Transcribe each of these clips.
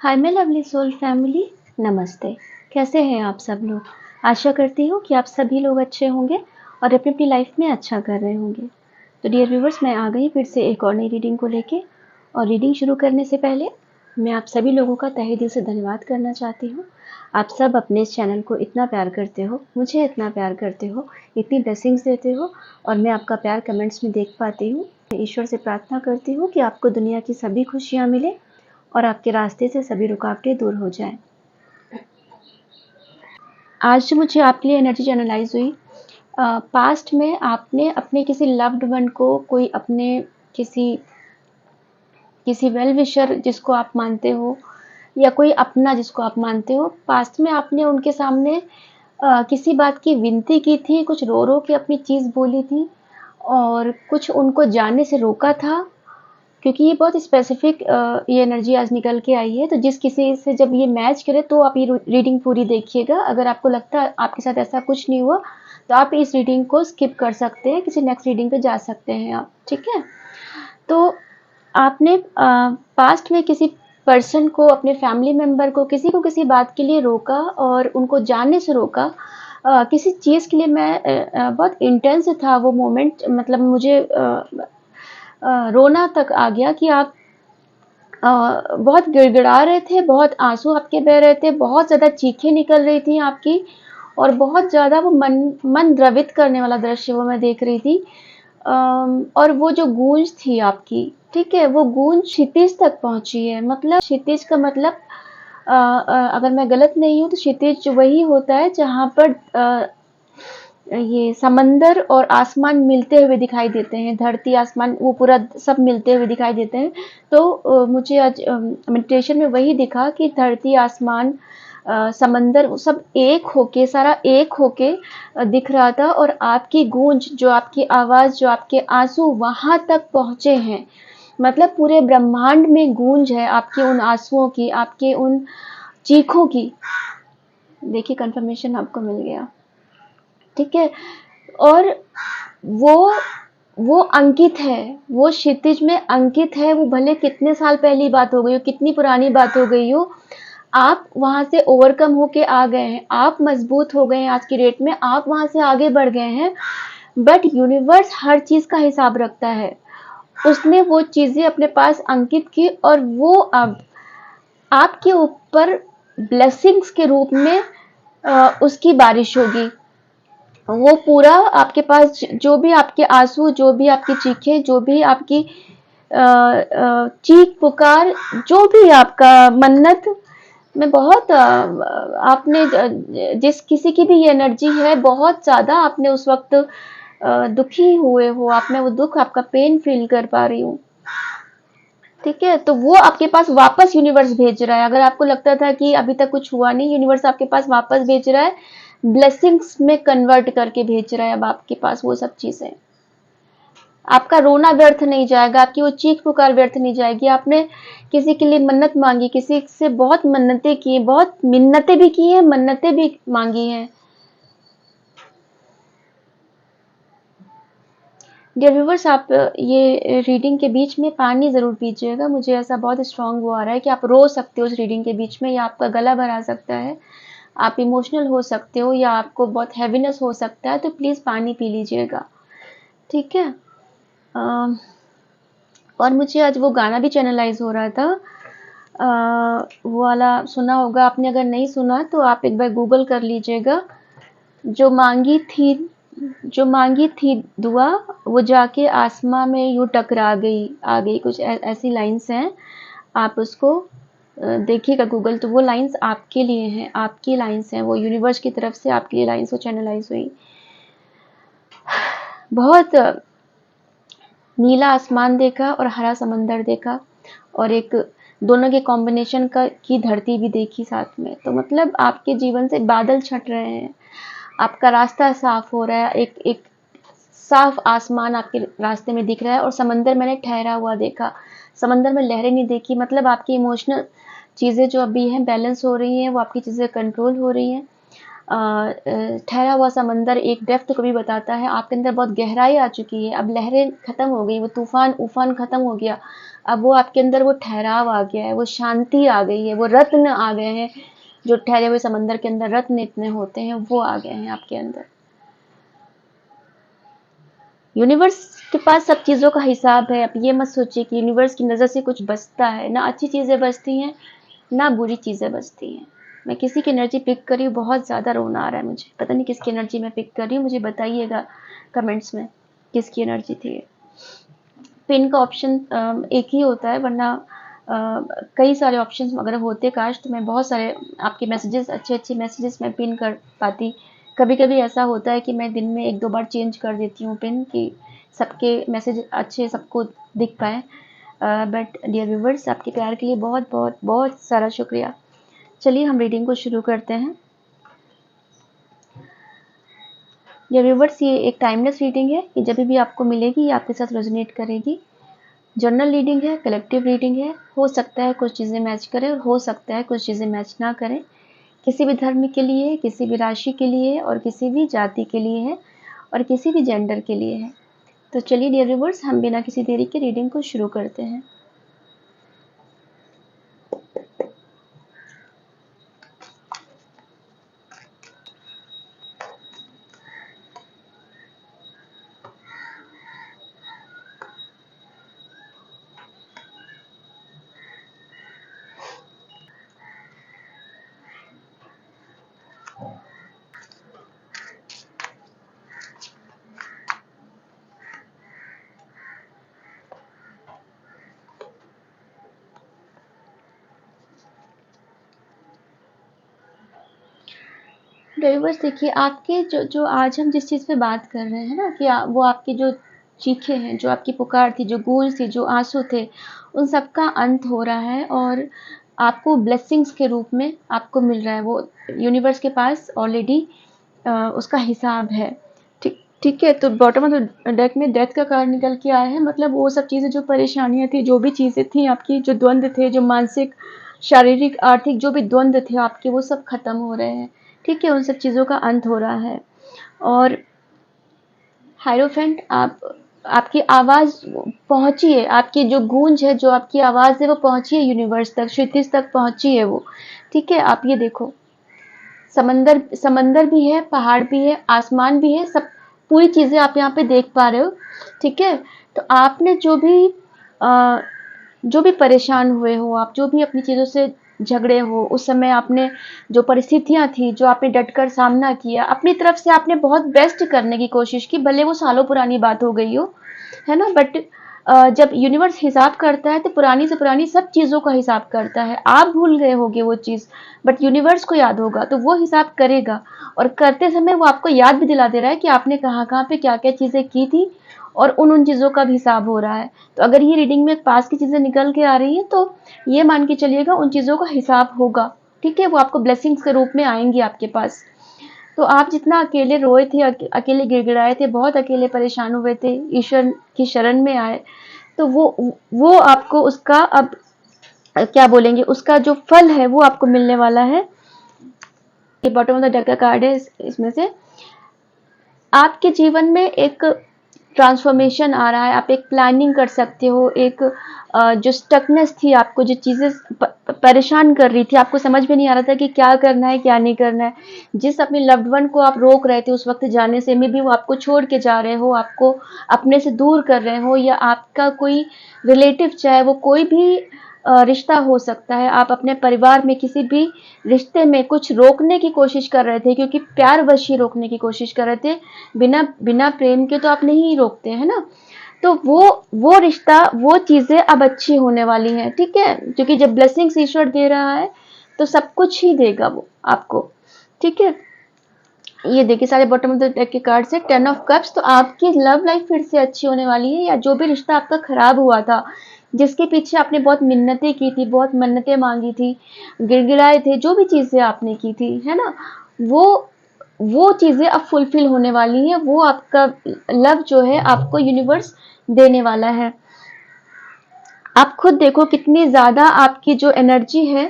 Hi my lovely soul family, नमस्ते। कैसे हैं आप सब लोग? आशा करती हूँ कि आप सभी लोग अच्छे होंगे और अपनी अपनी लाइफ में अच्छा कर रहे होंगे। तो डियर व्यूवर्स, मैं आ गई फिर से एक और नई रीडिंग को लेके। और रीडिंग शुरू करने से पहले मैं आप सभी लोगों का तहे दिल से धन्यवाद करना चाहती हूँ। आप सब अपने इस चैनल को इतना प्यार करते हो, मुझे इतना प्यार करते हो, इतनी ब्लेसिंग्स देते हो और मैं आपका प्यार कमेंट्स में देख पाती हूँ। मैं ईश्वर से प्रार्थना करती हूँ कि आपको दुनिया की सभी खुशियाँ मिले और आपके रास्ते से सभी रुकावटें दूर हो जाएं। आज जो मुझे आपके लिए एनर्जी चैनलाइज हुई, पास्ट में आपने अपने किसी लव्ड वन को, कोई अपने किसी वेल विशर जिसको आप मानते हो या कोई अपना जिसको आप मानते हो, पास्ट में आपने उनके सामने किसी बात की विनती की थी, कुछ रो रो के अपनी चीज़ बोली थी और कुछ उनको जानने से रोका था। क्योंकि ये बहुत स्पेसिफिक ये एनर्जी आज निकल के आई है, तो जिस किसी से जब ये मैच करे तो आप ये रीडिंग पूरी देखिएगा। अगर आपको लगता है आपके साथ ऐसा कुछ नहीं हुआ तो आप इस रीडिंग को स्किप कर सकते हैं, किसी नेक्स्ट रीडिंग पे जा सकते हैं आप, ठीक है। तो आपने पास्ट में किसी पर्सन को, अपने फैमिली मेम्बर को, किसी को किसी बात के लिए रोका और उनको जानने से रोका। किसी चीज़ के लिए मैं बहुत इंटेंस था वो मोमेंट, मतलब मुझे रोना तक आ गया कि आप बहुत गिड़गिड़ा रहे थे, बहुत आंसू आपके बह रहे थे, बहुत ज़्यादा चीखें निकल रही थी आपकी और बहुत ज़्यादा वो मन द्रवित करने वाला दृश्य वो मैं देख रही थी। और वो जो गूंज थी आपकी, ठीक है, वो गूंज क्षितिज तक पहुंची है। मतलब क्षितिज का मतलब अगर मैं गलत नहीं हूँ तो क्षितिज वही होता है जहाँ पर ये समंदर और आसमान मिलते हुए दिखाई देते हैं, धरती आसमान वो पूरा सब मिलते हुए दिखाई देते हैं। तो मुझे आज मेडिटेशन में वही दिखा कि धरती, आसमान, समंदर सब एक होके, सारा एक होके दिख रहा था और आपकी गूंज, जो आपकी आवाज़, जो आपके आंसू वहाँ तक पहुँचे हैं। मतलब पूरे ब्रह्मांड में गूंज है आपके उन आंसुओं की, आपके उन चीखों की। देखिए, कंफर्मेशन आपको मिल गया, ठीक है। और वो अंकित है, वो क्षितिज में अंकित है। वो भले कितने साल पहली बात हो गई हो, कितनी पुरानी बात हो गई हो, आप वहां से ओवरकम होके आ गए हैं, आप मजबूत हो गए हैं आज की डेट में, आप वहां से आगे बढ़ गए हैं। बट यूनिवर्स हर चीज का हिसाब रखता है। उसने वो चीजें अपने पास अंकित की और वो अब आपके ऊपर ब्लेसिंग्स के रूप में उसकी बारिश होगी। वो पूरा आपके पास जो भी आपके आंसू, जो भी आपकी चीखें, जो भी आपकी चीख पुकार, जो भी आपका मन्नत में बहुत आपने जिस किसी की भी ये एनर्जी है, बहुत ज़्यादा आपने उस वक्त दुखी हुए हो, आप में वो दुख, आपका पेन फील कर पा रही हूँ, ठीक है। तो वो आपके पास वापस यूनिवर्स भेज रहा है। अगर आपको लगता था कि अभी तक कुछ हुआ नहीं, यूनिवर्स आपके पास वापस भेज रहा है, ब्लेसिंग्स में कन्वर्ट करके भेज रहा है अब आपके पास वो सब चीजें। आपका रोना व्यर्थ नहीं जाएगा, आपकी वो चीख पुकार व्यर्थ नहीं जाएगी। आपने किसी के लिए मन्नत मांगी, किसी से बहुत मन्नतें की, बहुत मिन्नतें भी की हैं, मन्नतें भी मांगी हैं। डियर व्यूवर्स, आप ये रीडिंग के बीच में पानी ज़रूर पीजिएगा। मुझे ऐसा बहुत स्ट्रांग वो आ रहा है कि आप रो सकते हो उस रीडिंग के बीच में, या आपका गला भरा सकता है, आप इमोशनल हो सकते हो, या आपको बहुत हैवीनेस हो सकता है। तो प्लीज़ पानी पी लीजिएगा, ठीक है। और मुझे आज वो गाना भी चैनलाइज हो रहा था, वो वाला सुना होगा आपने। अगर नहीं सुना तो आप एक बार गूगल कर लीजिएगा। जो मांगी थी जो मांगी थी दुआ, वो जाके आसमां में यूं टकरा गई, आ गई, कुछ ऐसी लाइंस हैं। आप उसको देखिएगा गूगल, तो वो लाइंस आपके लिए हैं, आपकी लाइंस हैं, वो यूनिवर्स की तरफ से आपके लिए लाइंस वो चैनलाइज हुई। बहुत नीला आसमान देखा और हरा समंदर देखा और एक दोनों के कॉम्बिनेशन की धरती भी देखी साथ में। तो मतलब आपके जीवन से बादल छट रहे हैं, आपका रास्ता साफ हो रहा है, एक साफ आसमान आपके रास्ते में दिख रहा है और समंदर मैंने ठहरा हुआ देखा, समंदर में लहरें नहीं देखी। मतलब आपकी इमोशनल चीज़ें जो अभी हैं बैलेंस हो रही हैं, वो आपकी चीज़ें कंट्रोल हो रही हैं। ठहरा हुआ समंदर एक डेप्थ को भी बताता है। आपके अंदर बहुत गहराई आ चुकी है, अब लहरें खत्म हो गई, वो तूफान उफान खत्म हो गया। अब वो आपके अंदर वो ठहराव आ गया है, वो शांति आ गई है, वो रत्न आ गए हैं, जो ठहरे हुए समंदर के अंदर रत्न इतने होते हैं वो आ गए हैं आपके अंदर। यूनिवर्स के पास सब चीज़ों का हिसाब है। आप ये मत सोचिए कि यूनिवर्स की नज़र से कुछ बचता है, ना अच्छी चीज़ें बचती हैं ना बुरी चीज़ें बचती हैं। मैं किसी की एनर्जी पिक कर रही हूँ, बहुत ज़्यादा रोना आ रहा है मुझे, पता नहीं किसकी एनर्जी मैं पिक कर रही हूँ, मुझे बताइएगा कमेंट्स में किसकी एनर्जी थी ये। पिन का ऑप्शन एक ही होता है, वरना कई सारे ऑप्शंस अगर होते काश तो मैं बहुत सारे आपके मैसेजेस, अच्छे मैसेजेस मैं पिन कर पाती। कभी कभी ऐसा होता है कि मैं दिन में 1-2 बार चेंज कर देती हूँ पिन, कि सबके मैसेज अच्छे सबको दिख पाए। बट डियर व्यूवर्स, आपके प्यार के लिए बहुत बहुत बहुत सारा शुक्रिया। चलिए हम रीडिंग को शुरू करते हैं। डियर व्यूवर्स, ये एक टाइमलेस रीडिंग है, कि जब भी आपको मिलेगी ये आपके साथ रेजोनेट करेगी। जनरल रीडिंग है, कलेक्टिव रीडिंग है, हो सकता है कुछ चीज़ें मैच करें और हो सकता है कुछ चीज़ें मैच ना करें। किसी भी धर्म के लिए, किसी भी राशि के लिए और किसी भी जाति के लिए है और किसी भी जेंडर के लिए है। तो चलिए डियर व्यूअर्स, हम बिना किसी देरी के रीडिंग को शुरू करते हैं। व्यूअर्स देखिए, आपके जो आज हम जिस चीज़ पे बात कर रहे हैं ना, कि वो आपकी जो चीखें हैं, जो आपकी पुकार थी, जो गूंज थी, जो आंसू थे, उन सब का अंत हो रहा है और आपको ब्लेसिंग्स के रूप में आपको मिल रहा है। वो यूनिवर्स के पास ऑलरेडी उसका हिसाब है। ठीक ठीक है। तो बॉटम ऑफ द डेक में डेथ का कार्ड निकल के आया है, मतलब वो सब चीज़ें, जो परेशानियां थी, जो भी चीज़ें थी आपकी, जो द्वंद्व थे, जो मानसिक, शारीरिक, आर्थिक जो भी द्वंद्व थे आपके, वो सब खत्म हो रहे हैं। ठीक है, उन सब चीज़ों का अंत हो रहा है। और हायरोफेंट, आपकी आवाज़ पहुंची है, आपकी जो गूंज है, जो आपकी आवाज़ है, वो पहुंची है यूनिवर्स तक, क्षितिज तक पहुंची है वो। ठीक है, आप ये देखो, समंदर समंदर भी है, पहाड़ भी है, आसमान भी है, सब पूरी चीज़ें आप यहाँ पे देख पा रहे हो। ठीक है, तो आपने जो भी परेशान हुए हो, आप जो भी अपनी चीज़ों से झगड़े हो, उस समय आपने जो परिस्थितियां थी, जो आपने डटकर सामना किया, अपनी तरफ से आपने बहुत बेस्ट करने की कोशिश की, भले वो सालों पुरानी बात हो गई हो, है ना। बट जब यूनिवर्स हिसाब करता है तो पुरानी से पुरानी सब चीज़ों का हिसाब करता है। आप भूल गए होगे वो चीज़, बट यूनिवर्स को याद होगा, तो वो हिसाब करेगा। और करते समय वो आपको याद भी दिला दे रहा है कि आपने कहाँ कहाँ पे क्या क्या चीज़ें की थी, और उन चीज़ों का भी हिसाब हो रहा है। तो अगर ये रीडिंग में पास की चीज़ें निकल के आ रही हैं, तो ये मान के चलिएगा उन चीज़ों का हिसाब होगा। ठीक है, वो आपको ब्लेसिंग्स के रूप में आएंगी आपके पास। तो आप जितना अकेले रोए थे, अकेले गिड़गिड़ाए थे, बहुत अकेले परेशान हुए थे, ईश्वर की शरण में आए, तो वो आपको उसका अब क्या बोलेंगे, उसका जो फल है वो आपको मिलने वाला है। ये बॉटम ऑफ द डेक का कार्ड है। इसमें से आपके जीवन में एक ट्रांसफॉर्मेशन आ रहा है, आप एक प्लानिंग कर सकते हो। एक जो स्टकनेस थी, आपको जो चीज़ें परेशान कर रही थी, आपको समझ में नहीं आ रहा था कि क्या करना है क्या नहीं करना है, जिस अपने लव्ड वन को आप रोक रहे थे उस वक्त जाने से, में भी वो आपको छोड़ के जा रहे हो, आपको अपने से दूर कर रहे हो, या आपका कोई रिलेटिव, चाहे वो कोई भी रिश्ता हो सकता है, आप अपने परिवार में किसी भी रिश्ते में कुछ रोकने की कोशिश कर रहे थे, क्योंकि प्यार वश ही रोकने की कोशिश कर रहे थे, बिना बिना प्रेम के तो आप नहीं रोकते हैं ना। तो वो रिश्ता, वो चीज़ें अब अच्छी होने वाली हैं। ठीक है, क्योंकि जब ब्लेसिंग्स ईश्वर दे रहा है तो सब कुछ ही देगा वो आपको। ठीक है, ये देखिए सारे बॉटम ऑफ द डेक के कार्ड से 10 ऑफ कप्स। तो आपकी लव लाइफ फिर से अच्छी होने वाली है, या जो भी रिश्ता आपका खराब हुआ था, जिसके पीछे आपने बहुत मिन्नतें की थी, बहुत मन्नतें मांगी थी, गिड़गिड़ाए थे, जो भी चीज़ें आपने की थी, है ना, वो चीज़ें अब फुलफिल होने वाली हैं। वो आपका लव जो है आपको यूनिवर्स देने वाला है। आप खुद देखो कितनी ज़्यादा आपकी जो एनर्जी है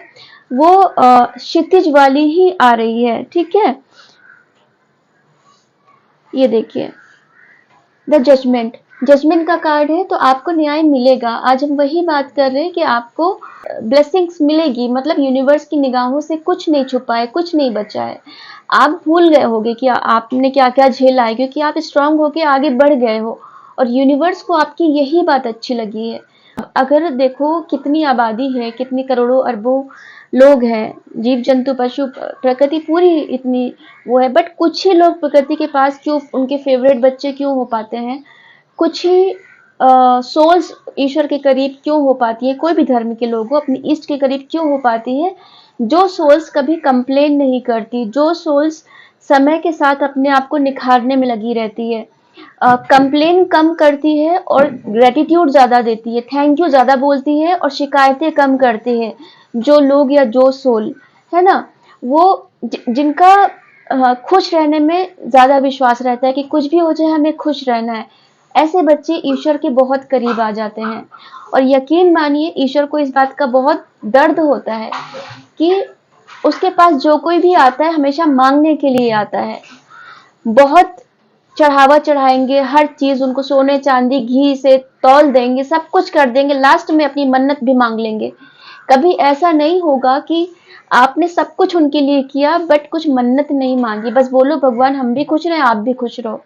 वो क्षितिज वाली ही आ रही है। ठीक है, ये देखिए द जजमेंट। जजमेंट का कार्ड है, तो आपको न्याय मिलेगा। आज हम वही बात कर रहे हैं कि आपको ब्लेसिंग्स मिलेगी, मतलब यूनिवर्स की निगाहों से कुछ नहीं छुपा है, कुछ नहीं बचा है। आप भूल गए होगे कि आपने क्या क्या झेला है, क्योंकि आप स्ट्रांग होके आगे बढ़ गए हो और यूनिवर्स को आपकी यही बात अच्छी लगी है। अगर देखो कितनी आबादी है, कितनी करोड़ों अरबों लोग हैं, जीव जंतु पशु प्रकृति पूरी इतनी वो है, बट कुछ ही लोग प्रकृति के पास क्यों, उनके फेवरेट बच्चे क्यों हो पाते हैं, कुछ ही सोल्स ईश्वर के करीब क्यों हो पाती है, कोई भी धर्म के लोग हो अपनी इष्ट के करीब क्यों हो पाती है, जो सोल्स कभी कंप्लेन नहीं करती, जो सोल्स समय के साथ अपने आप को निखारने में लगी रहती है, कंप्लेन कम करती है और ग्रेटिट्यूड ज्यादा देती है, थैंक यू ज्यादा बोलती है और शिकायतें कम करती है, जो लोग या जो सोल है ना, वो जिनका खुश रहने में ज्यादा विश्वास रहता है कि कुछ भी हो जाए हमें खुश रहना है, ऐसे बच्चे ईश्वर के बहुत करीब आ जाते हैं। और यकीन मानिए ईश्वर को इस बात का बहुत दर्द होता है कि उसके पास जो कोई भी आता है हमेशा मांगने के लिए आता है, बहुत चढ़ावा चढ़ाएंगे, हर चीज उनको सोने चांदी घी से तौल देंगे, सब कुछ कर देंगे, लास्ट में अपनी मन्नत भी मांग लेंगे। कभी ऐसा नहीं होगा कि आपने सब कुछ उनके लिए किया बट कुछ मन्नत नहीं मांगी, बस बोलो भगवान हम भी खुश रहे आप भी खुश रहो,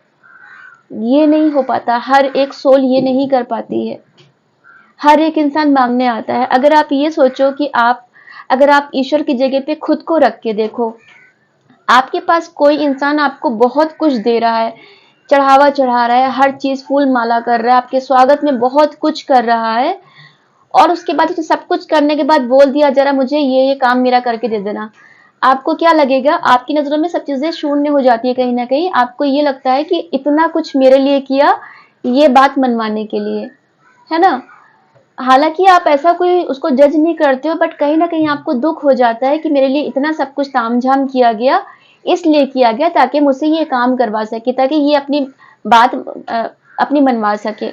ये नहीं हो पाता, हर एक सोल ये नहीं कर पाती है। हर एक इंसान मांगने आता है। अगर आप ये सोचो कि अगर आप ईश्वर की जगह पे खुद को रख के देखो, आपके पास कोई इंसान आपको बहुत कुछ दे रहा है, चढ़ावा चढ़ा रहा है, हर चीज फूल माला कर रहा है, आपके स्वागत में बहुत कुछ कर रहा है, और उसके बाद उसे सब कुछ करने के बाद बोल दिया जरा मुझे ये काम मेरा करके दे देना, आपको क्या लगेगा? आपकी नजरों में सब चीजें शून्य हो जाती है, कहीं ना कहीं आपको ये लगता है कि इतना कुछ मेरे लिए किया ये बात मनवाने के लिए, है ना। हालांकि आप ऐसा कोई उसको जज नहीं करते हो, बट कहीं ना कहीं आपको दुख हो जाता है कि मेरे लिए इतना सब कुछ तामझाम किया गया, इसलिए किया गया ताकि मुझसे ये काम करवा सके, ताकि ये अपनी बात अपनी मनवा सके,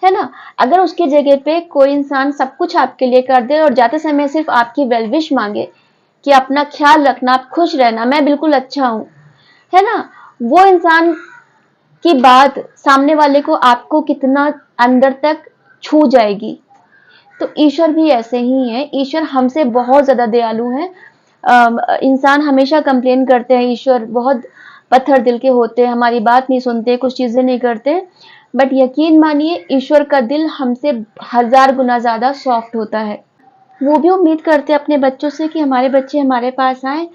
है ना। अगर उसके जगह पे कोई इंसान सब कुछ आपके लिए कर दे और जाते समय सिर्फ आपकी वेलविश मांगे कि अपना ख्याल रखना, आप खुश रहना, मैं बिल्कुल अच्छा हूं, है ना, वो इंसान की बात सामने वाले को आपको कितना अंदर तक छू जाएगी। तो ईश्वर भी ऐसे ही है, ईश्वर हमसे बहुत ज्यादा दयालु है। इंसान हमेशा कंप्लेन करते हैं, ईश्वर बहुत पत्थर दिल के होते हैं, हमारी बात नहीं सुनते, कुछ चीजें नहीं करते, बट यकीन मानिए ईश्वर का दिल हमसे 1000 गुना ज्यादा सॉफ्ट होता है। वो भी उम्मीद करते हैं अपने बच्चों से कि हमारे बच्चे हमारे पास आए,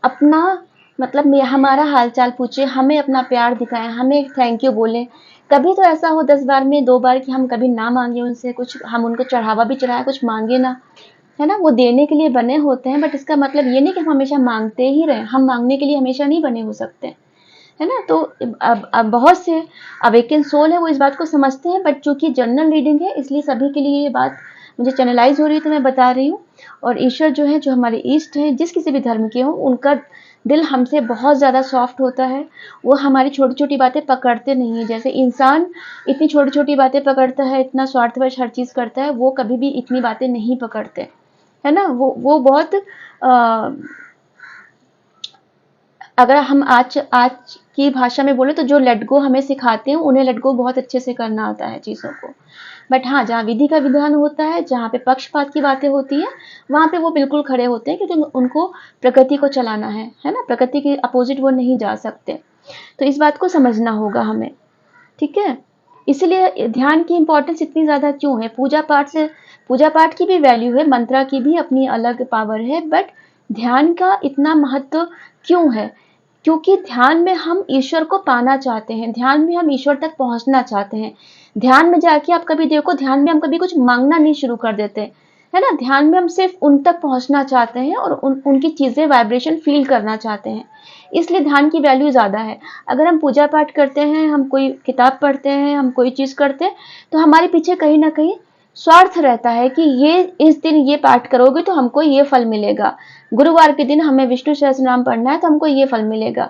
अपना मतलब हमारा हालचाल पूछे, हमें अपना प्यार दिखाएं, हमें थैंक यू बोले। कभी तो ऐसा हो 10 बार में 2 बार कि हम कभी ना मांगे उनसे कुछ, हम उनको चढ़ावा भी चढ़ाए कुछ मांगे ना, है ना। वो देने के लिए बने होते हैं, बट इसका मतलब ये नहीं कि हम हमेशा मांगते ही रहे, हम मांगने के लिए हमेशा नहीं बने हो सकते, है ना। तो अब बहुत से अवेकन सोल है वो इस बात को समझते हैं, बट चूंकि जनरल रीडिंग है इसलिए सभी के लिए ये बात मुझे चैनलाइज हो रही है, तो मैं बता रही हूँ। और ईश्वर जो है, जो हमारे ईष्ट हैं, जिस किसी भी धर्म के हों, उनका दिल हमसे बहुत ज़्यादा सॉफ्ट होता है। वो हमारी छोटी छोटी बातें पकड़ते नहीं है, जैसे इंसान इतनी छोटी छोटी बातें पकड़ता है, इतना स्वार्थवश हर चीज़ करता है, वो कभी भी इतनी बातें नहीं पकड़ते, है ना। वो बहुत अगर हम आज की भाषा में बोले तो जो लेट गो हमें सिखाते हैं, उन्हें लेट गो बहुत अच्छे से करना आता है चीज़ों को। बट हाँ, जहाँ विधि का विधान होता है, जहाँ पे पक्षपात की बातें होती है, वहाँ पे वो बिल्कुल खड़े होते हैं, क्योंकि उनको प्रकृति को चलाना है ना, प्रकृति के अपोजिट वो नहीं जा सकते। तो इस बात को समझना होगा हमें, ठीक है। इसलिए ध्यान की इंपॉर्टेंस इतनी ज्यादा क्यों है? पूजा पाठ की भी वैल्यू है, मंत्रा की भी अपनी अलग पावर है, बट ध्यान का इतना महत्व क्यों है? क्योंकि ध्यान में हम ईश्वर को पाना चाहते हैं, ध्यान में हम ईश्वर तक पहुंचना चाहते हैं। ध्यान में जाके आप कभी देखो, ध्यान में हम कभी कुछ मांगना नहीं शुरू कर देते, है ना। ध्यान में हम सिर्फ उन तक पहुंचना चाहते हैं और उनकी चीजें वाइब्रेशन फील करना चाहते हैं, इसलिए ध्यान की वैल्यू ज्यादा है। अगर हम पूजा पाठ करते हैं, हम कोई किताब पढ़ते हैं, हम कोई चीज करते हैं, तो हमारे पीछे कहीं ना कहीं स्वार्थ रहता है कि ये इस दिन ये पाठ करोगे तो हमको ये फल मिलेगा, गुरुवार के दिन हमें विष्णु सहस्त्र नाम पढ़ना है तो हमको ये फल मिलेगा,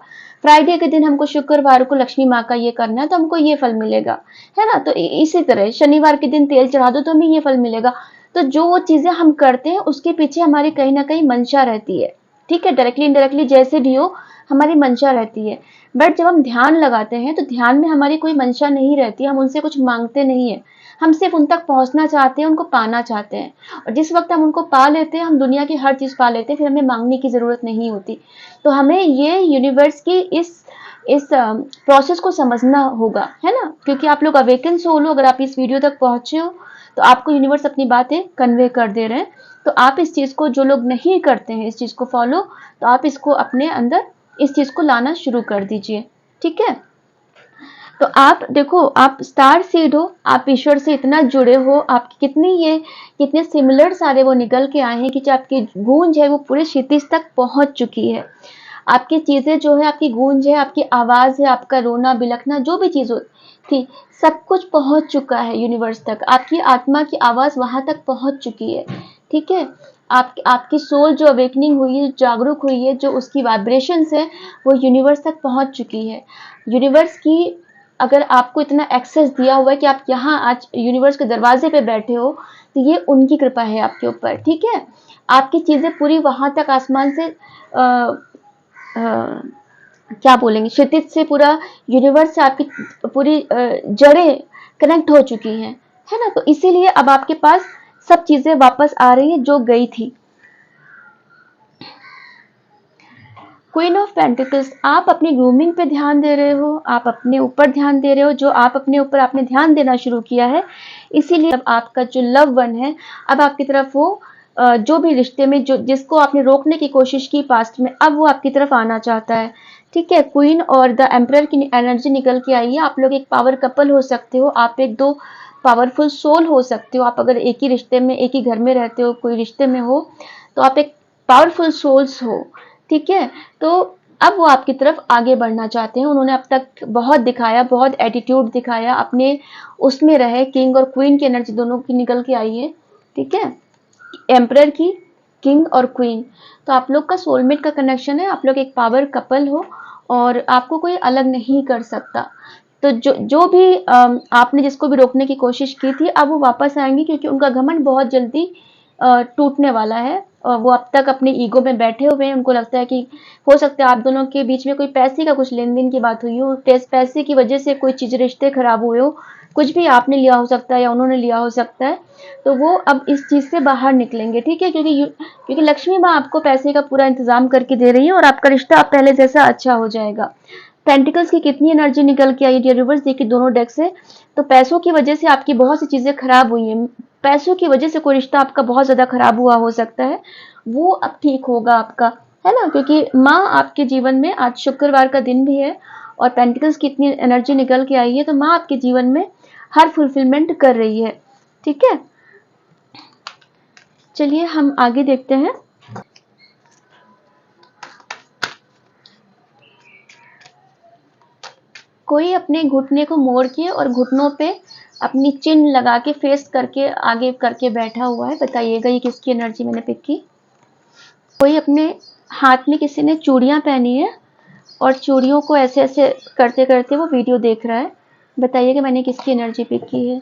फ्राइडे के दिन हमको शुक्रवार को लक्ष्मी माँ का ये करना है तो हमको ये फल मिलेगा, है ना। तो इसी तरह शनिवार के दिन तेल चढ़ा दो तो हमें ये फल मिलेगा। तो जो वो चीजें हम करते हैं उसके पीछे हमारी कहीं ना कहीं मंशा रहती है, ठीक है, डायरेक्टली इनडायरेक्टली जैसे भी हो, हमारी मंशा रहती है। बट जब हम ध्यान लगाते हैं तो ध्यान में हमारी कोई मंशा नहीं रहती, हम उनसे कुछ मांगते नहीं है, हम सिर्फ उन तक पहुंचना चाहते हैं, उनको पाना चाहते हैं। और जिस वक्त हम उनको पा लेते हैं, हम दुनिया की हर चीज पा लेते हैं, फिर हमें मांगने की जरूरत नहीं होती। तो हमें ये यूनिवर्स की इस प्रोसेस को समझना होगा, है ना, क्योंकि आप लोग अवेकन सोल हो। अगर आप इस वीडियो तक पहुंचे हो तो आपको यूनिवर्स अपनी बातें कन्वे कर दे रहे हैं। तो आप इस चीज को, जो लोग नहीं करते हैं इस चीज को फॉलो, तो आप इसको अपने अंदर इस चीज को लाना शुरू कर दीजिए। ठीक है, तो आप देखो, आप स्टार सीड हो, आप ईश्वर से इतना जुड़े हो, आपकी कितने सिमिलर सारे वो निकल के आए हैं कि जो आपकी गूंज है वो पूरे क्षितिज तक पहुंच चुकी है। आपकी चीजें जो है, आपकी गूंज है, आपकी आवाज है, आपका रोना बिलखना, जो भी चीज थी, सब कुछ पहुंच चुका है यूनिवर्स तक। आपकी आत्मा की आवाज वहां तक पहुंच चुकी है। ठीक है, आपकी सोल जो अवेकनिंग हुई है, जागरूक हुई है, जो उसकी वाइब्रेशंस है, वो यूनिवर्स तक पहुंच चुकी है। यूनिवर्स की अगर आपको इतना एक्सेस दिया हुआ है कि आप यहाँ आज यूनिवर्स के दरवाजे पे बैठे हो, तो ये उनकी कृपा है आपके ऊपर। ठीक है, आपकी चीजें पूरी वहां तक आसमान से क्या बोलेंगे, क्षितिज से पूरा यूनिवर्स से आपकी पूरी जड़ें कनेक्ट हो चुकी हैं, है ना। तो इसीलिए अब आपके पास सब चीजें वापस आ रही है जो गई थी। क्वीन ऑफ पेंटिकल्स, आप अपनी ग्रूमिंग पे ध्यान दे रहे हो, आप अपने ऊपर ध्यान दे रहे हो, जो आप अपने ऊपर आपने ध्यान देना शुरू किया है, इसीलिए अब आपका जो लव वन है, अब आपकी तरफ वो जो भी रिश्ते में जो जिसको आपने रोकने की कोशिश की पास्ट में, अब वो आपकी तरफ आना चाहता है। ठीक है, क्वीन और द एम्परर की एनर्जी निकल के आई है। आप लोग एक पावर कपल हो सकते हो, आप एक दो पावरफुल सोल हो सकते हो। आप अगर एक ही रिश्ते में, एक ही घर में रहते हो, कोई रिश्ते में हो, तो आप एक पावरफुल सोल्स हो। ठीक है, तो अब वो आपकी तरफ आगे बढ़ना चाहते हैं। उन्होंने अब तक बहुत दिखाया, बहुत एटीट्यूड दिखाया, अपने उसमें रहे। किंग और क्वीन की एनर्जी दोनों की निकल के आई है। ठीक है, एम्परर की, किंग और क्वीन। तो आप लोग का सोलमेट का कनेक्शन है, आप लोग एक पावर कपल हो और आपको कोई अलग नहीं कर सकता। तो जो भी आपने जिसको भी रोकने की कोशिश की थी, अब वो वापस आएंगे, क्योंकि उनका घमंड बहुत जल्दी टूटने वाला है। और वो अब तक अपने ईगो में बैठे हुए हैं। उनको लगता है कि हो सकता है आप दोनों के बीच में कोई पैसे का कुछ लेन देन की बात हुई हो, पैसे की वजह से कोई चीज, रिश्ते खराब हुए हो, कुछ भी आपने लिया हो सकता है या उन्होंने लिया हो सकता है। तो वो अब इस चीज से बाहर निकलेंगे। ठीक है, क्योंकि लक्ष्मी माँ आपको पैसे का पूरा इंतजाम करके दे रही है और आपका रिश्ता अब पहले जैसा अच्छा हो जाएगा। पेंटिकल्स की कितनी एनर्जी निकल के आई है रिवर्स, देखिए दोनों डेक से। तो पैसों की वजह से आपकी बहुत सी चीजें खराब हुई हैं, पैसों की वजह से कोई रिश्ता आपका बहुत ज्यादा खराब हुआ हो सकता है, वो अब ठीक होगा आपका, है ना। क्योंकि माँ आपके जीवन में, आज शुक्रवार का दिन भी है और पेंटिकल्स की इतनी एनर्जी निकल के आई है, तो माँ आपके जीवन में हर फुलफिलमेंट कर रही है। ठीक है, चलिए हम आगे देखते हैं। कोई अपने घुटने को मोड़ के और घुटनों पे अपनी चिन्ह लगा के, फेस करके, आगे करके बैठा हुआ है। बताइएगा ये किसकी एनर्जी मैंने पिक की। कोई अपने हाथ में, किसी ने चूड़ियां पहनी है और चूड़ियों को ऐसे ऐसे करते करते वो वीडियो देख रहा है। बताइएगा मैंने किसकी एनर्जी पिक की है।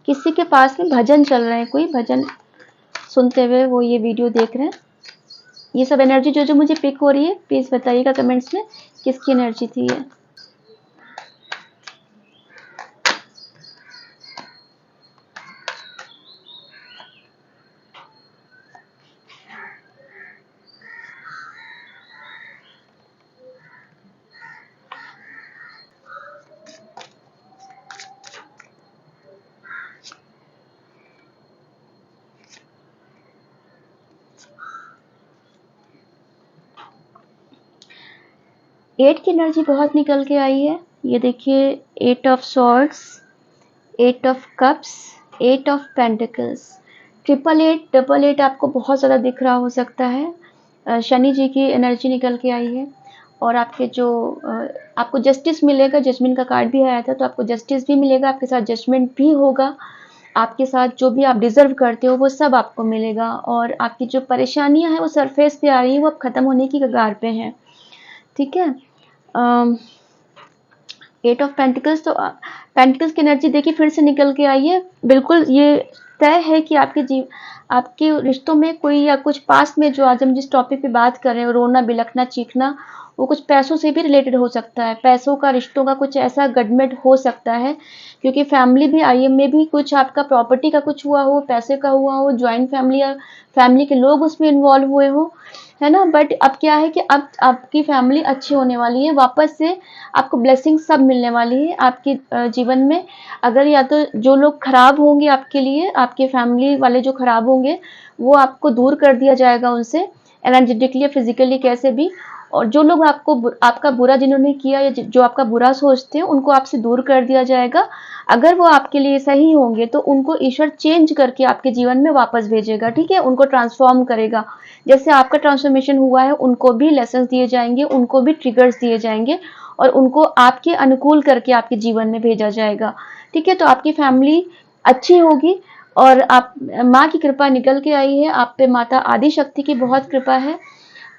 किसी के पास में भजन चल रहे हैं, कोई भजन सुनते हुए वो ये वीडियो देख रहे हैं। ये सब एनर्जी जो जो मुझे पिक हो रही है, प्लीज बताइएगा कमेंट्स में किसकी एनर्जी थी ये। एट की एनर्जी बहुत निकल के आई है। ये देखिए, eight of swords, eight of cups, eight of pentacles, triple eight, double eight आपको बहुत ज़्यादा दिख रहा हो सकता है। शनि जी की एनर्जी निकल के आई है और आपके जो आपको जस्टिस मिलेगा, जजमेंट का कार्ड भी आया था, तो आपको जस्टिस भी मिलेगा, आपके साथ जजमेंट भी होगा, आपके साथ जो भी आप डिजर्व करते हो वो सब आपको मिलेगा। और आपकी जो परेशानियां हैं वो सरफेस पे आ रही हैं, वो अब खत्म होने की कगार पे हैं। ठीक है, एट ऑफ पेंटिकल्स, तो पेंटिकल्स की एनर्जी देखिए फिर से निकल के आई है। बिल्कुल ये तय है कि आपके रिश्तों में कोई या कुछ पास्ट में, जो आज हम जिस टॉपिक पे बात कर रहे हैं, रोना, बिलखना, चीखना, वो कुछ पैसों से भी रिलेटेड हो सकता है। पैसों का, रिश्तों का कुछ ऐसा गड़बड़ हो सकता है, क्योंकि फैमिली भी आईएम में भी कुछ आपका प्रॉपर्टी का कुछ हुआ हो, पैसे का हुआ हो, जॉइंट फैमिली या फैमिली के लोग उसमें इन्वॉल्व हुए हो, है ना। बट अब क्या है कि अब आपकी फैमिली अच्छी होने वाली है, वापस से आपको ब्लेसिंग सब मिलने वाली है आपके जीवन में। अगर या तो जो लोग खराब होंगे आपके लिए, आपके फैमिली वाले जो खराब होंगे, वो आपको दूर कर दिया जाएगा उनसे, एनर्जेटिकली या फिजिकली कैसे भी। और जो लोग आपका बुरा जिन्होंने किया या जो आपका बुरा सोचते हैं, उनको आपसे दूर कर दिया जाएगा। अगर वो आपके लिए सही होंगे तो उनको ईश्वर चेंज करके आपके जीवन में वापस भेजेगा, ठीक है, उनको ट्रांसफॉर्म करेगा। जैसे आपका ट्रांसफॉर्मेशन हुआ है, उनको भी लेसन्स दिए जाएंगे, उनको भी ट्रिगर्स दिए जाएंगे, और उनको आपके अनुकूल करके आपके जीवन में भेजा जाएगा, ठीक है। तो आपकी फैमिली अच्छी होगी, और आप, माँ की कृपा निकल के आई है आप पे, माता आदि शक्ति की बहुत कृपा है।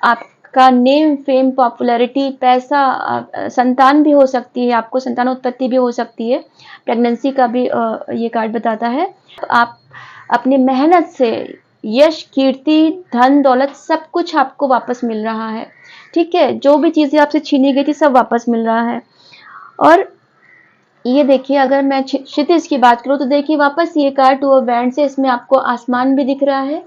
आपका नेम, फेम, पॉपुलैरिटी, पैसा, संतान भी हो सकती है, आपको संतानोत्पत्ति भी हो सकती है, प्रेगनेंसी का भी ये कार्ड बताता है। आप अपनी मेहनत से यश, कीर्ति, धन दौलत सब कुछ आपको वापस मिल रहा है, ठीक है। जो भी चीजें आपसे छीनी गई थी सब वापस मिल रहा है। और ये देखिए, अगर मैं क्षितिज की बात करूँ तो देखिए वापस ये कार्ड टू ऑफ वैंड्स है, इसमें आपको आसमान भी दिख रहा है,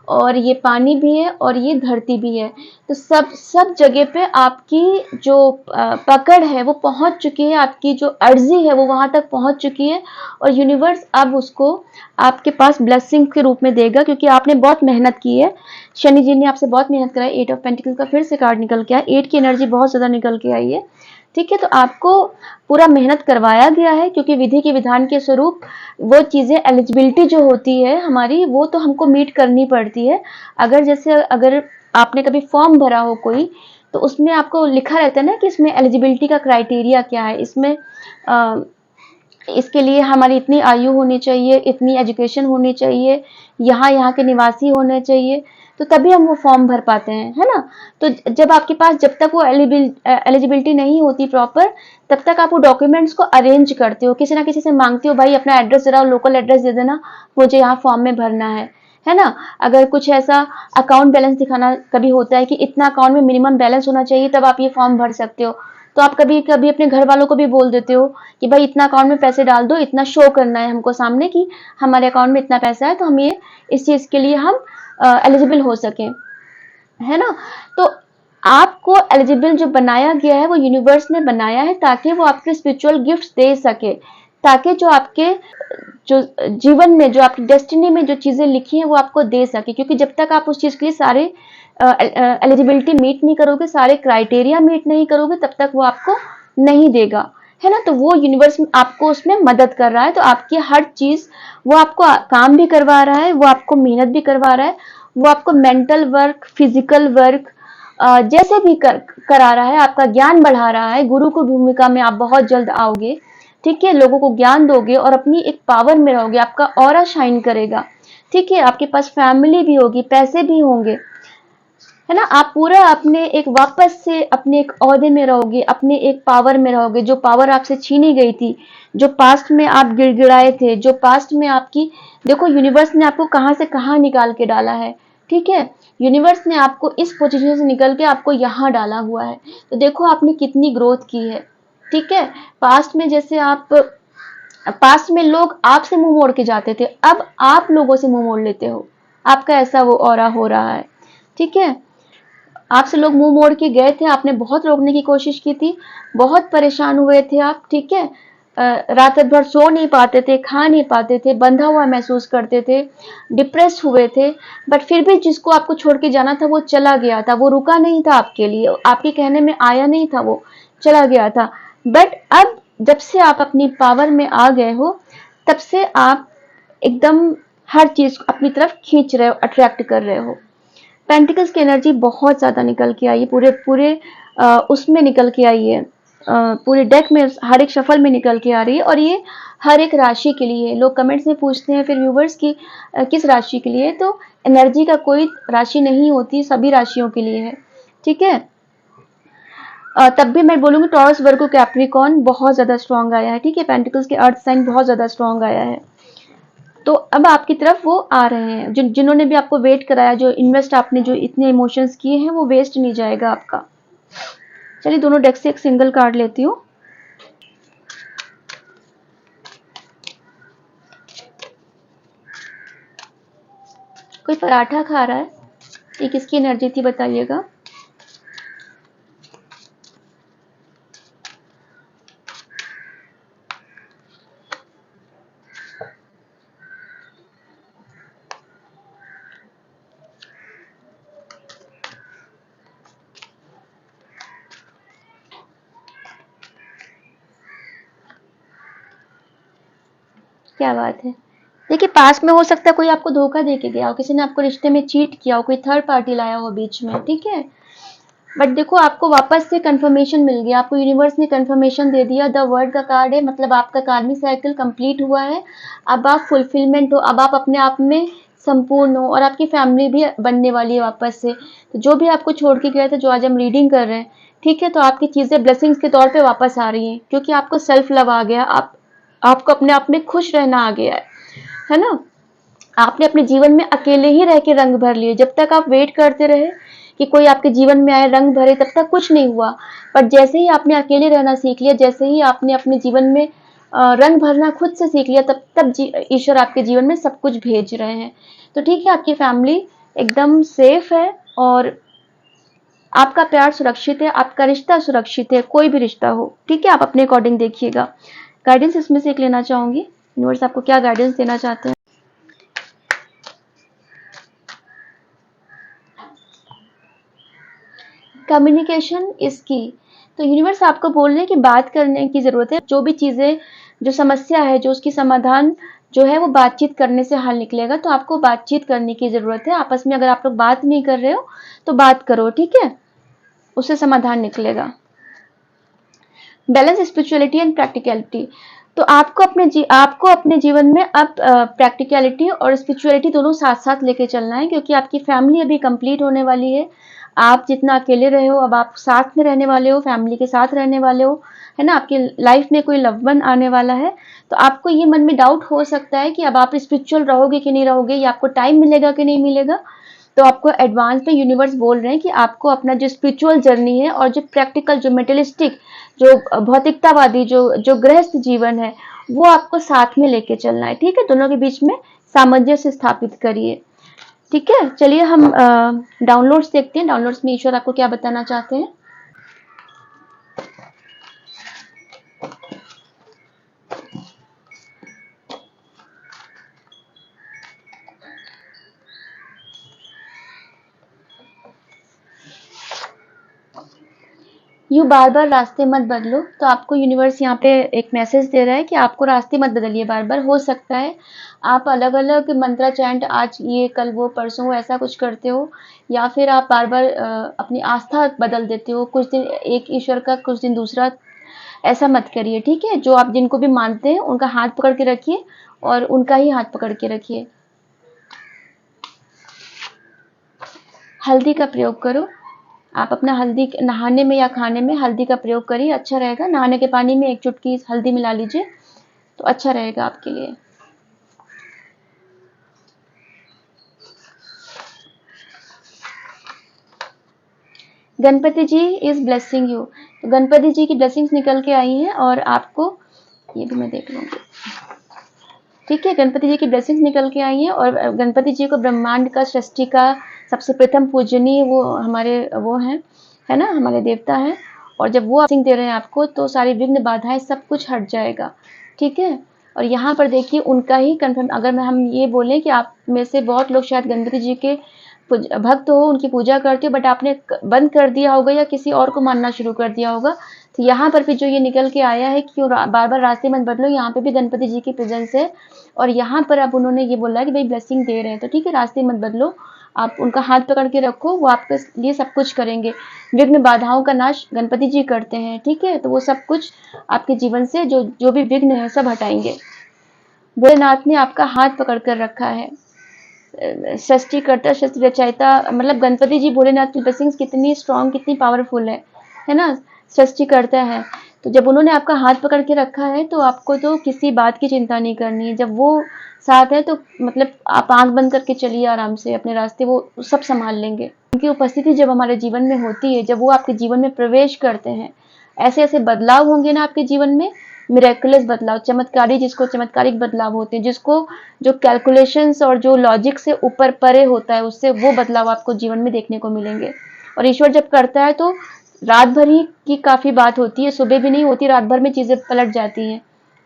और ये पानी भी है, और ये धरती भी है। तो सब जगह पे आपकी जो पकड़ है वो पहुंच चुकी है, आपकी जो अर्जी है वो वहां तक पहुंच चुकी है, और यूनिवर्स अब उसको आपके पास ब्लेसिंग के रूप में देगा, क्योंकि आपने बहुत मेहनत की है। शनि जी ने आपसे बहुत मेहनत कराई। 8 ऑफ पेंटिकल्स का फिर से कार्ड निकल के आया, 8 की एनर्जी बहुत ज्यादा निकल के आई है, ठीक है। तो आपको पूरा मेहनत करवाया गया है, क्योंकि विधि के विधान के स्वरूप वो चीजें, एलिजिबिलिटी जो होती है हमारी, वो तो हमको मीट करनी पड़ती है। अगर आपने कभी फॉर्म भरा हो कोई, तो उसमें आपको लिखा रहता है ना कि इसमें एलिजिबिलिटी का क्राइटेरिया क्या है, इसमें इसके लिए हमारी इतनी आयु होनी चाहिए, इतनी एजुकेशन होनी चाहिए, यहाँ के निवासी होने चाहिए, तो तभी हम वो फॉर्म भर पाते हैं, है ना। तो जब आपके पास, जब तक वो एलिजिबिलिटी नहीं होती प्रॉपर, तब तक आप वो डॉक्यूमेंट्स को अरेंज करते हो, किसी ना किसी से मांगते हो, भाई अपना एड्रेस जरा, लोकल एड्रेस दे देना, मुझे यहाँ फॉर्म में भरना है ना। अगर कुछ ऐसा अकाउंट बैलेंस दिखाना कभी होता है कि इतना अकाउंट में मिनिमम बैलेंस होना चाहिए, तब आप ये फॉर्म भर सकते हो। तो आप कभी कभी अपने घर वालों को भी बोल देते हो कि भाई इतना अकाउंट में पैसे डाल दो, इतना शो करना है हमको सामने कि हमारे अकाउंट में इतना पैसा है, तो हम ये, इस चीज के लिए हम एलिजिबल हो सके, है ना। तो आपको एलिजिबल जो बनाया गया है वो यूनिवर्स ने बनाया है, ताकि वो आपके स्पिरिचुअल गिफ्ट्स दे सके, ताकि जो आपके, जो जीवन में, जो आपकी डेस्टिनी में जो चीजें लिखी हैं वो आपको दे सके। क्योंकि जब तक आप उस चीज के लिए सारे एलिजिबिलिटी मीट नहीं करोगे, सारे क्राइटेरिया मीट नहीं करोगे, तब तक वो आपको नहीं देगा, है ना। तो वो यूनिवर्स आपको उसमें मदद कर रहा है, तो आपकी हर चीज, वो आपको काम भी करवा रहा है, वो आपको मेहनत भी करवा रहा है, वो आपको मेंटल वर्क, फिजिकल वर्क जैसे भी करा रहा है, आपका ज्ञान बढ़ा रहा है। गुरु की भूमिका में आप बहुत जल्द आओगे, ठीक है, लोगों को ज्ञान दोगे और अपनी एक पावर में रहोगे, आपका ऑरा शाइन करेगा, ठीक है। आपके पास फैमिली भी होगी, पैसे भी होंगे, है ना। आप पूरा अपने एक, वापस से अपने एक ओहदे में रहोगे, अपने एक पावर में रहोगे, जो पावर आपसे छीनी गई थी, जो पास्ट में आप गिड़गिड़ाए थे, जो पास्ट में आपकी, देखो यूनिवर्स ने आपको कहां से कहां निकाल के डाला है, ठीक है। यूनिवर्स ने आपको इस पोजीशन से निकल के आपको यहां डाला हुआ है, तो देखो आपने कितनी ग्रोथ की है, ठीक है। पास्ट में जैसे आप, पास्ट में लोग आपसे मुंह मोड़ के जाते थे, अब आप लोगों से मुंह मोड़ लेते हो, आपका ऐसा वो ऑरा हो रहा है, ठीक है। आपसे लोग मुंह मोड़ के गए थे, आपने बहुत रोकने की कोशिश की थी, बहुत परेशान हुए थे आप, ठीक है। रात भर सो नहीं पाते थे, खा नहीं पाते थे, बंधा हुआ महसूस करते थे, डिप्रेस हुए थे, बट फिर भी जिसको आपको छोड़ के जाना था वो चला गया था, वो रुका नहीं था आपके लिए, आपके कहने में आया नहीं था, वो चला गया था। बट अब जब से आप अपनी पावर में आ गए हो, तब से आप एकदम हर चीज अपनी तरफ खींच रहे हो, अट्रैक्ट कर रहे हो। पेंटिकल्स की एनर्जी बहुत ज्यादा निकल के आई है, पूरे पूरे उसमें निकल के आई है, पूरे डेक में, हर एक शफल में निकल के आ रही है, और ये हर एक राशि के लिए। लोग कमेंट्स में पूछते हैं फिर व्यूवर्स की किस राशि के लिए, तो एनर्जी का कोई राशि नहीं होती, सभी राशियों के लिए है, ठीक है। तब भी मैं बोलूंगी टॉरस, वर्गो, कैप्रिकॉर्न बहुत ज्यादा स्ट्रांग आया है, ठीक है। पेंटिकल्स के अर्थ साइन बहुत ज्यादा स्ट्रांग आया है। तो अब आपकी तरफ वो आ रहे हैं, जिन्होंने भी आपको वेट कराया, जो इन्वेस्ट आपने जो इतने इमोशंस किए हैं वो वेस्ट नहीं जाएगा आपका। चलिए दोनों डेक से एक सिंगल कार्ड लेती हूँ। कोई पराठा खा रहा है, ये किसकी एनर्जी थी बताइएगा। क्या बात है। देखिए पास्ट में हो सकता है कोई आपको धोखा दे के गया हो, किसी ने आपको रिश्ते में चीट किया हो, कोई थर्ड पार्टी लाया हो बीच में, ठीक है। बट देखो आपको वापस से कंफर्मेशन मिल गया, आपको यूनिवर्स ने कंफर्मेशन दे दिया। द वर्ल्ड का कार्ड है, मतलब आपका कार्मिक साइकिल कंप्लीट हुआ है। अब आप फुलफिलमेंट हो, अब आप अपने आप में संपूर्ण हो, और आपकी फैमिली भी बनने वाली है वापस से। तो जो भी आपको छोड़ के गया था, जो आज हम रीडिंग कर रहे हैं, ठीक है, तो आपकी चीजें ब्लेसिंग्स के तौर पे वापस आ रही हैं, क्योंकि आपको सेल्फ लव आ गया, आपको अपने आप में खुश रहना आ गया है ना। आपने अपने जीवन में अकेले ही रह के रंग भर लिए। जब तक आप वेट करते रहे कि कोई आपके जीवन में आए रंग भरे, तब तक कुछ नहीं हुआ। पर जैसे ही आपने अकेले रहना सीख लिया, जैसे ही आपने अपने जीवन में रंग भरना खुद से सीख लिया, तब तब ईश्वर आपके जीवन में सब कुछ भेज रहे हैं। तो ठीक है, आपकी फैमिली एकदम सेफ है, और आपका प्यार सुरक्षित है, आपका रिश्ता सुरक्षित है, कोई भी रिश्ता हो, ठीक है। आप अपने अकॉर्डिंग देखिएगा। गाइडेंस इसमें से एक लेना चाहूंगी, यूनिवर्स आपको क्या गाइडेंस देना चाहते हैं। कम्युनिकेशन इसकी, तो यूनिवर्स आपको बोल रहे हैं कि बात करने की ज़रूरत है। जो भी चीज़ें, जो समस्या है, जो उसकी समाधान जो है वो बातचीत करने से हल निकलेगा। तो आपको बातचीत करने की ज़रूरत है। आपस में अगर आप लोग बात नहीं कर रहे हो तो बात करो, ठीक है, उससे समाधान निकलेगा। बैलेंस स्पिरिचुअलिटी एंड प्रैक्टिकलिटी, तो आपको अपने जीवन में अब प्रैक्टिकलिटी और स्पिरिचुअलिटी दोनों साथ साथ लेके चलना है, क्योंकि आपकी फैमिली अभी कंप्लीट होने वाली है। आप जितना अकेले रहे हो, अब आप साथ में रहने वाले हो, फैमिली के साथ रहने वाले हो, है ना। आपकी लाइफ में कोई लव वन आने वाला है। तो आपको ये मन में डाउट हो सकता है कि अब आप स्पिरिचुअल रहोगे कि नहीं रहोगे, या आपको टाइम मिलेगा कि नहीं मिलेगा। तो आपको एडवांस में यूनिवर्स बोल रहे हैं कि आपको अपना जो स्पिरिचुअल जर्नी है, और जो प्रैक्टिकल, जो मेटेरियलिस्टिक, जो भौतिकतावादी, जो गृहस्थ जीवन है, वो आपको साथ में लेके चलना है, ठीक है। दोनों के बीच में सामंजस्य स्थापित करिए, ठीक है। चलिए हम डाउनलोड्स देखते हैं। डाउनलोड्स में ईश्वर आपको क्या बताना चाहते हैं। यूँ बार-बार रास्ते मत बदलो। तो आपको यूनिवर्स यहाँ पे एक मैसेज दे रहा है कि आपको रास्ते मत बदलिए बार-बार। हो सकता है आप अलग-अलग मंत्रा चैंट, आज ये कल वो परसों वो ऐसा कुछ करते हो, या फिर आप बार-बार अपनी आस्था बदल देते हो, कुछ दिन एक ईश्वर का, कुछ दिन दूसरा। ऐसा मत करिए, ठीक है। जो आप जिनको भी मानते हैं उनका हाथ पकड़ के रखिए, और उनका ही हाथ पकड़ के रखिए। हल्दी का प्रयोग करो। आप अपना हल्दी नहाने में या खाने में हल्दी का प्रयोग करिए, अच्छा रहेगा। नहाने के पानी में एक चुटकी हल्दी मिला लीजिए, तो अच्छा रहेगा आपके लिए। गणपति जी इज ब्लेसिंग यू। तो गणपति जी की ब्लेसिंग्स निकल के आई हैं, और आपको ये भी मैं देख लूंगी, ठीक है। गणपति जी की ब्लेसिंग्स निकल के आई हैं, और गणपति जी को ब्रह्मांड का, सृष्टि का सबसे प्रथम पूजनीय वो हमारे वो हैं, है ना, हमारे देवता हैं। और जब वो ब्लेसिंग दे रहे हैं आपको, तो सारी विघ्न बाधाएं सब कुछ हट जाएगा, ठीक है। और यहाँ पर देखिए उनका ही कन्फर्म, अगर हम ये बोलें कि आप में से बहुत लोग शायद गणपति जी के भक्त हो, उनकी पूजा करते हो, बट आपने बंद कर दिया होगा या किसी और को मानना शुरू कर दिया होगा। तो यहाँ पर भी जो ये निकल के आया है कि बार बार रास्ते मत बदलो, यहाँ पे भी गणपति जी की प्रेजेंस है। और यहाँ पर अब उन्होंने ये बोला कि भाई ब्लेसिंग दे रहे हैं, तो ठीक है, रास्ते मत बदलो, आप उनका हाथ पकड़ के रखो, वो आपके लिए सब कुछ करेंगे। विघ्न बाधाओं का नाश गणपति जी करते हैं, ठीक है। तो वो सब कुछ आपके जीवन से जो जो भी विघ्न है सब हटाएंगे। भोलेनाथ ने आपका हाथ पकड़ कर रखा है। सृष्टिकर्ता, सृष्टि रचयिता, मतलब गणपति जी, भोलेनाथ की ब्लेसिंग्स कितनी स्ट्रॉन्ग, कितनी पावरफुल है ना। सृष्टि करता है, तो जब उन्होंने आपका हाथ पकड़ के रखा है तो आपको तो किसी बात की चिंता नहीं करनी है। जब वो साथ है तो मतलब आप आँख बंद करके चलिए आराम से अपने रास्ते, वो सब सँभाल लेंगे। उनकी उपस्थिति जब हमारे जीवन में होती है, जब वो आपके जीवन में प्रवेश करते हैं, ऐसे-ऐसे बदलाव होंगे ना आपके जीवन में, मिरेकुलस बदलाव, चमत्कारी, जिसको चमत्कारिक बदलाव होते हैं, जिसको जो कैलकुलेशंस और जो लॉजिक से ऊपर परे होता है, उससे वो बदलाव आपको जीवन में देखने को मिलेंगे। और ईश्वर जब करता है तो रात भर ही की काफ़ी बात होती है, सुबह भी नहीं होती, रात भर में चीज़ें पलट जाती हैं।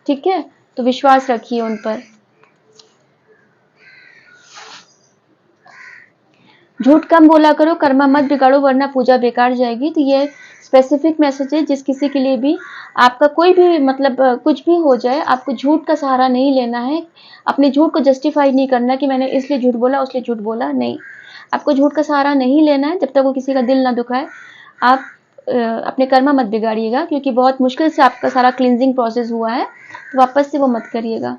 ठीक है? तो विश्वास रखिए उन पर। झूठ कम बोला करो, कर्मा मत बिगाड़ो वरना पूजा बेकार जाएगी। तो ये स्पेसिफिक मैसेज है जिस किसी के लिए भी आपका कोई भी मतलब कुछ भी हो जाए, आपको झूठ का सहारा नहीं लेना है। अपने झूठ को जस्टिफाई नहीं करना कि मैंने इसलिए झूठ बोला, उसलिए झूठ बोला, नहीं। आपको झूठ का सहारा नहीं लेना है जब तक वो किसी का दिल ना दुखाए। आप अपने कर्मा मत बिगाड़िएगा, क्योंकि बहुत मुश्किल से आपका सारा क्लींजिंग प्रोसेस हुआ है, तो वापस से वो मत करिएगा।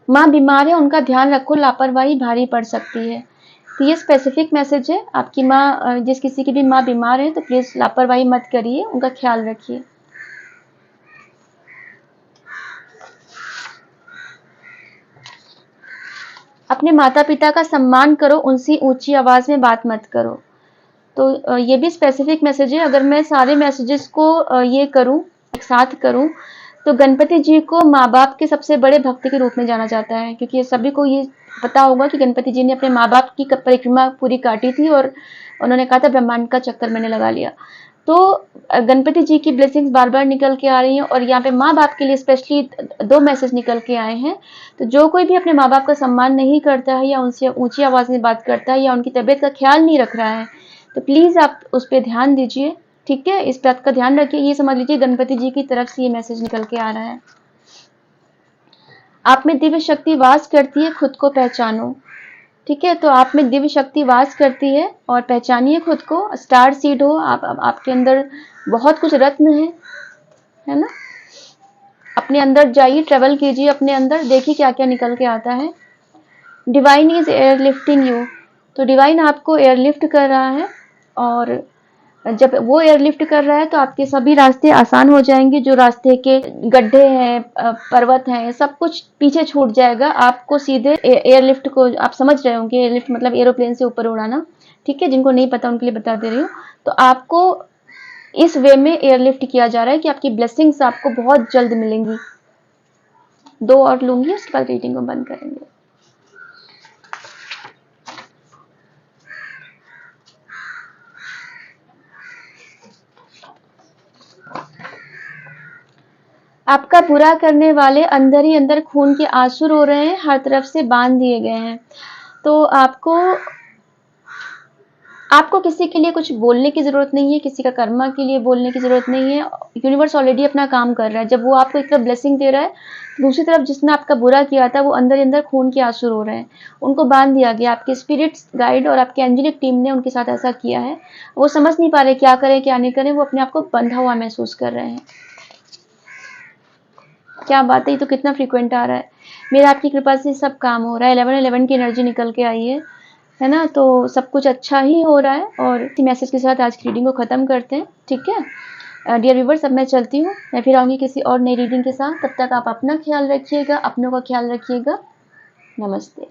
माँ बीमार है, उनका ध्यान रखो, लापरवाही भारी पड़ सकती है। तो ये स्पेसिफिक मैसेज है। आपकी माँ, जिस किसी की भी माँ बीमार है तो प्लीज़ लापरवाही मत करिए, उनका ख्याल रखिए। अपने माता पिता का सम्मान करो, उनसे ऊंची आवाज़ में बात मत करो। तो ये भी स्पेसिफिक मैसेज है। अगर मैं सारे मैसेजेस को ये करूं, एक साथ करूं, तो गणपति जी को माँ बाप के सबसे बड़े भक्त के रूप में जाना जाता है, क्योंकि सभी को ये पता होगा कि गणपति जी ने अपने माँ बाप की परिक्रमा पूरी काटी थी और उन्होंने कहा था ब्रह्मांड का चक्कर मैंने लगा लिया। तो गणपति जी की ब्लेसिंग्स बार बार निकल के आ रही हैं और यहाँ पे माँ बाप के लिए स्पेशली 2 मैसेज निकल के आए हैं। तो जो कोई भी अपने माँ बाप का सम्मान नहीं करता है या उनसे ऊंची आवाज़ में बात करता है या उनकी तबीयत का ख्याल नहीं रख रहा है, तो प्लीज़ आप उस पर ध्यान दीजिए। ठीक है? इस बात का ध्यान रखिए। ये समझ लीजिए गणपति जी की तरफ से ये मैसेज निकल के आ रहा है। आप में दिव्य शक्ति वास करती है, खुद को पहचानो। ठीक है? तो आप में दिव्य शक्ति वास करती है और पहचानिए खुद को। स्टार सीड हो आप, आपके अंदर बहुत कुछ रत्न है ना? अपने अंदर जाइए, ट्रेवल कीजिए अपने अंदर, देखिए क्या क्या निकल के आता है। Divine is airlifting you. तो डिवाइन आपको एयरलिफ्ट कर रहा है और जब वो एयरलिफ्ट कर रहा है तो आपके सभी रास्ते आसान हो जाएंगे। जो रास्ते के गड्ढे हैं, पर्वत हैं, सब कुछ पीछे छूट जाएगा। आपको सीधे एयरलिफ्ट को, आप समझ रहे होंगे, एयरलिफ्ट मतलब एरोप्लेन से ऊपर उड़ाना। ठीक है? जिनको नहीं पता उनके लिए बता दे रही हूँ। तो आपको इस वे में एयरलिफ्ट किया जा रहा है कि आपकी ब्लेसिंग्स आपको बहुत जल्द मिलेंगी। 2 और लूंगी, उसके बाद रीडिंग को बंद करेंगे। आपका बुरा करने वाले अंदर ही अंदर खून के आंसू रो रहे हैं, हर तरफ से बांध दिए गए हैं। तो आपको किसी के लिए कुछ बोलने की ज़रूरत नहीं है, किसी का कर्मा के लिए बोलने की ज़रूरत नहीं है। यूनिवर्स ऑलरेडी अपना काम कर रहा है। जब वो आपको एक तरफ ब्लेसिंग दे रहा है, दूसरी तरफ जिसने आपका बुरा किया था वो अंदर ही अंदर खून के आंसू रो रहे हैं। उनको बांध दिया गया। आपके स्पिरिट्स गाइड और आपके एंजेलिक टीम ने उनके साथ ऐसा किया है। वो समझ नहीं पा रहे क्या करें क्या नहीं करें, वो अपने आप को बंधा हुआ महसूस कर रहे हैं। क्या बात है, ये तो कितना फ्रीक्वेंट आ रहा है। मेरा आपकी कृपा से सब काम हो रहा है। 11-11 की एनर्जी निकल के आई है ना? तो सब कुछ अच्छा ही हो रहा है। और इसी मैसेज के साथ आज की रीडिंग को ख़त्म करते हैं। ठीक है डियर व्यूवर्स, अब मैं चलती हूँ। मैं फिर आऊँगी किसी और नई रीडिंग के साथ। तब तक आप अपना ख्याल रखिएगा, अपनों का ख्याल रखिएगा। नमस्ते।